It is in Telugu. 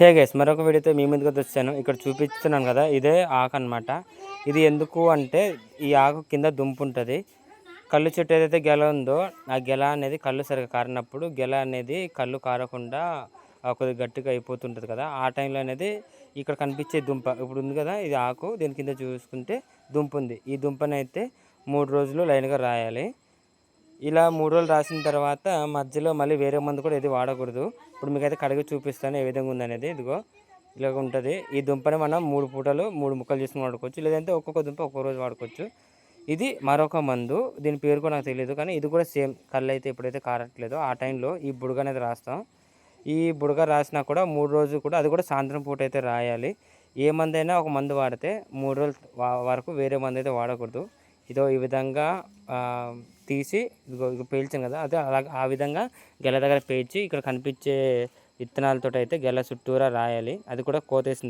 హే గైస్, మరొక వీడియోతో మీ ముందుకు వచ్చాను. ఇక్కడ చూపిస్తున్నాను కదా, ఇదే ఆకు అనమాట. ఇది ఎందుకు అంటే, ఈ ఆకు కింద దుంపు ఉంటుంది. కళ్ళు చెట్టు ఏదైతే గెల ఉందో, ఆ గెల అనేది కళ్ళు సరిగా కారినప్పుడు గెల అనేది కళ్ళు కారకుండా కొద్దిగా గట్టిగా అయిపోతుంటుంది కదా. ఆ టైంలో అనేది ఇక్కడ కనిపించే దుంప ఇప్పుడు ఉంది కదా, ఇది ఆకు. దీని కింద చూసుకుంటే దుంప ఉంది. ఈ దుంపనైతే 3 రోజులు లైన్గా రాయాలి. ఇలా 3 రోజులు రాసిన తర్వాత మధ్యలో మళ్ళీ వేరే మందు కూడా ఏది వాడకూడదు. ఇప్పుడు మీకైతే కడిగి చూపిస్తాను ఏ విధంగా ఉందనేది. ఇదిగో ఇలాగ ఉంటుంది. ఈ దుంపని మనం 3 పూటలు 3 ముక్కలు చేసుకుని వాడుకోవచ్చు, లేదంటే ఒక్కొక్క దుంప ఒక్కొక్క రోజు వాడుకోవచ్చు. ఇది మరొక మందు, దీని పేరు కూడా నాకు తెలియదు, కానీ ఇది కూడా సేమ్. కళ్ళు అయితే ఎప్పుడైతే కారట్లేదో ఆ టైంలో ఈ బుడగ అనేది రాస్తాం. ఈ బుడగ రాసినా కూడా 3 రోజులు కూడా, అది కూడా సాయంత్రం పూట అయితే రాయాలి. ఏ మందైనా ఒక మందు వాడితే 3 రోజులు వరకు వేరే మందు అయితే వాడకూడదు. ఇదో ఈ విధంగా తీసి ఇదిగో పేల్చాం కదా, అదే అలా ఆ విధంగా గెల దగ్గర పేర్చి ఇక్కడ కనిపించే విత్తనాలతో అయితే గెల చుట్టూరా రాయాలి. అది కూడా కోతేసింది.